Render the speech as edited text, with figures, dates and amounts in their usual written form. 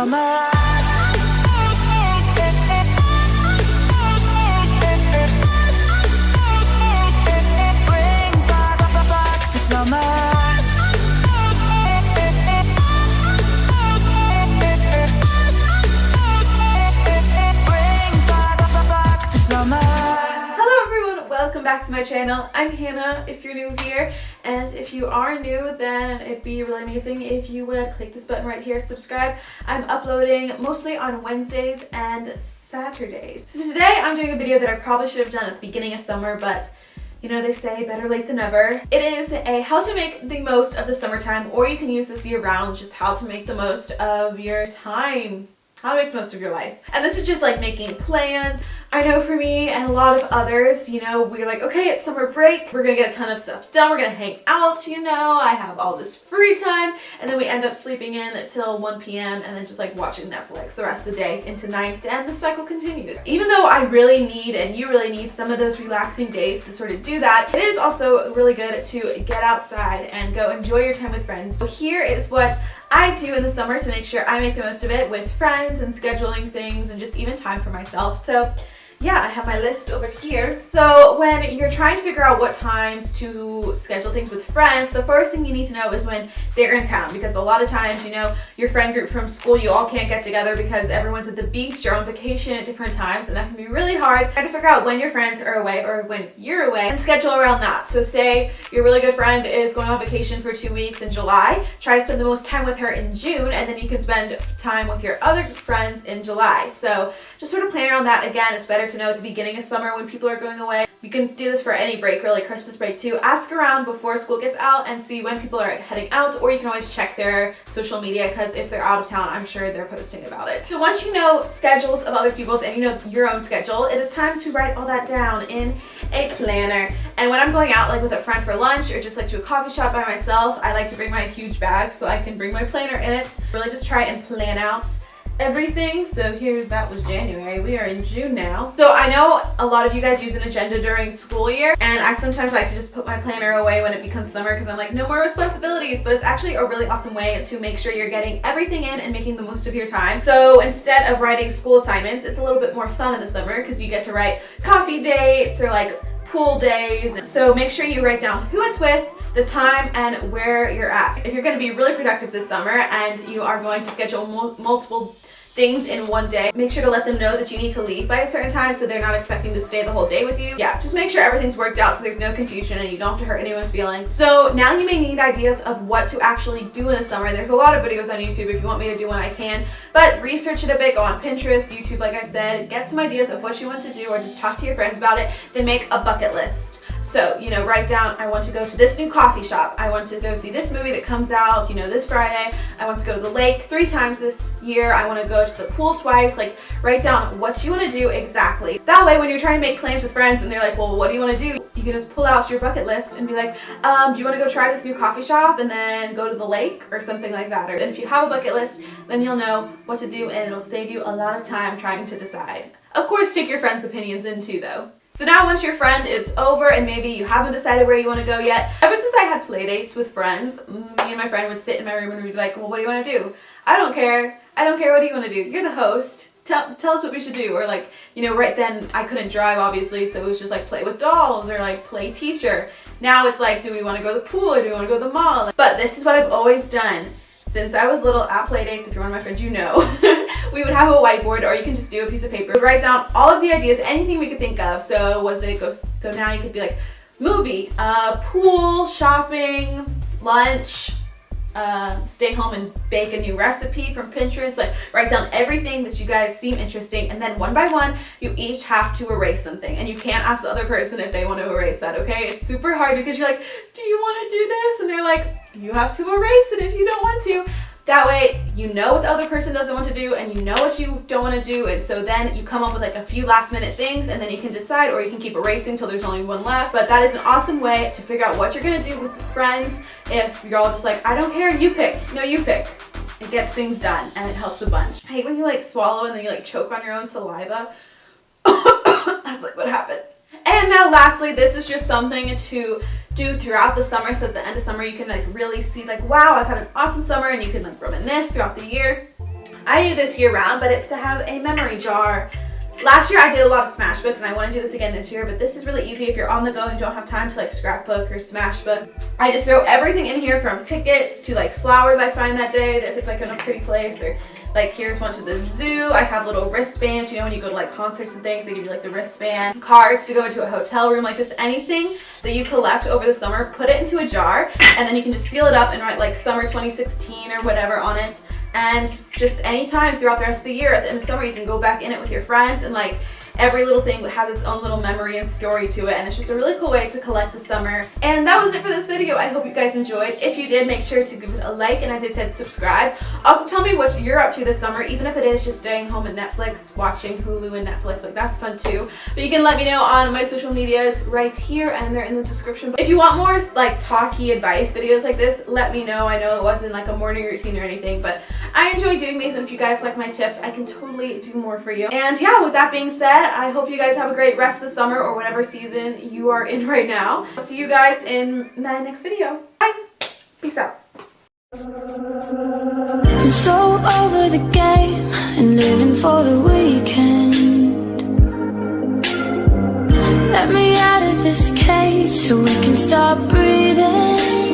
summer. Bring back the summer. Welcome back to my channel. I'm Hannah if you're new here, and if you are new, then it'd be really amazing if you would click this button right here, subscribe. I'm uploading mostly on Wednesdays and Saturdays. So today I'm doing a video that I probably should have done at the beginning of summer, but you know, they say better late than never. It is a how to make the most of the summertime, or you can use this year round, just how to make the most of your time. How to make the most of your life. And this is just like making plans. I know for me and a lot of others, you know, we're like, okay, it's summer break. We're gonna get a ton of stuff done. We're gonna hang out, you know, I have all this free time. And then we end up sleeping in until 1 p.m. and then just like watching Netflix the rest of the day into night, and the cycle continues. Even though I really need, and you really need, some of those relaxing days to sort of do that, it is also really good to get outside and go enjoy your time with friends. So here is what I do in the summer to make sure I make the most of it with friends and scheduling things and just even time for myself. So yeah, I have my list over here. So when you're trying to figure out what times to schedule things with friends, the first thing you need to know is when they're in town, because a lot of times, you know, your friend group from school, you all can't get together because everyone's at the beach or on vacation at different times, and that can be really hard. Try to figure out when your friends are away or when you're away and schedule around that. So say your really good friend is going on vacation for 2 weeks in July, try to spend the most time with her in June, and then you can spend time with your other friends in July. So just sort of plan around that. Again, it's better to know at the beginning of summer when people are going away. You can do this for any break, really, Christmas break too. Ask around before school gets out and see when people are heading out, or you can always check their social media, because if they're out of town, I'm sure they're posting about it. So once you know schedules of other people's and you know your own schedule, it is time to write all that down in a planner. And when I'm going out like with a friend for lunch or just like to a coffee shop by myself, I like to bring my huge bag so I can bring my planner in it. Really just try and plan out everything. So that was January, we are in June now. So I know a lot of you guys use an agenda during school year, and I sometimes like to just put my planner away when it becomes summer because I'm like, no more responsibilities, but it's actually a really awesome way to make sure you're getting everything in and making the most of your time. So instead of writing school assignments, it's a little bit more fun in the summer because you get to write coffee dates or like pool days. So make sure you write down who it's with, the time, and where you're at. If you're going to be really productive this summer and you are going to schedule multiple things in one day, make sure to let them know that you need to leave by a certain time so they're not expecting to stay the whole day with you. Yeah, just make sure everything's worked out so there's no confusion and you don't have to hurt anyone's feelings. So now you may need ideas of what to actually do in the summer. There's a lot of videos on YouTube. If you want me to do one, I can, but research it a bit. Go on Pinterest, YouTube, like I said, get some ideas of what you want to do, or just talk to your friends about it. Then make a bucket list. So, you know, write down, I want to go to this new coffee shop. I want to go see this movie that comes out, you know, this Friday. I want to go to the lake 3 times this year. I want to go to the pool twice. Like, write down what you want to do exactly. That way, when you're trying to make plans with friends and they're like, well, what do you want to do? You can just pull out your bucket list and be like, do you want to go try this new coffee shop and then go to the lake or something like that? Or then if you have a bucket list, then you'll know what to do, and it'll save you a lot of time trying to decide. Of course, take your friends' opinions in too, though. So now once your friend is over and maybe you haven't decided where you want to go yet, ever since I had play dates with friends, me and my friend would sit in my room and we'd be like, well, what do you want to do? I don't care. What do you want to do? You're the host. Tell us what we should do. Or like, you know, right then I couldn't drive obviously, so it was just like play with dolls or like play teacher. Now it's like, do we want to go to the pool or do we want to go to the mall? But this is what I've always done. Since I was little at play dates, if you're one of my friends, you know, we would have a whiteboard, or you can just do a piece of paper. Write down all of the ideas, anything we could think of. So now you could be like movie, pool, shopping, lunch, stay home and bake a new recipe from Pinterest. Like, write down everything that you guys seem interesting, and then one by one you each have to erase something, and you can't ask the other person if they want to erase that. Okay, it's super hard because you're like, do you want to do this? And they're like, you have to erase it if you don't want to. That way you know what the other person doesn't want to do, and you know what you don't want to do, and so then you come up with like a few last minute things, and then you can decide, or you can keep erasing till there's only one left. But that is an awesome way to figure out what you're going to do with friends. If you're all just like, I don't care, you pick. No, you pick. It gets things done, and it helps a bunch. I hate when you like swallow and then you like choke on your own saliva. That's like what happened. And now lastly, this is just something to do throughout the summer, so at the end of summer you can like really see like, wow, I've had an awesome summer, and you can like reminisce throughout the year. I do this year round, but it's to have a memory jar. Last year I did a lot of smash books and I want to do this again this year, but this is really easy if you're on the go and you don't have time to like scrapbook or smash book. I just throw everything in here, from tickets to like flowers I find that day if it's like in a pretty place, or like here's one to the zoo. I have little wristbands, you know, when you go to like concerts and things, they give you like the wristband. Cards to go into a hotel room, like just anything that you collect over the summer, put it into a jar, and then you can just seal it up and write like summer 2016 or whatever on it. And just anytime throughout the rest of the year, at the end of summer, you can go back in it with your friends, and like every little thing has its own little memory and story to it, and it's just a really cool way to collect the summer. And that was it for this video. I hope you guys enjoyed. If you did, make sure to give it a like, and as I said, subscribe. Also tell me what you're up to this summer, even if it is just staying home at Netflix, watching Hulu and Netflix, like that's fun too. But you can let me know on my social medias right here, and they're in the description. If you want more like talky advice videos like this, let me know. I know it wasn't like a morning routine or anything, but I enjoy doing these, and if you guys like my tips, I can totally do more for you. And yeah, with that being said, I hope you guys have a great rest of the summer, or whatever season you are in right now. I'll see you guys in my next video. Bye! Peace out. I'm so over the game and living for the weekend. Let me out of this cage so we can stop breathing.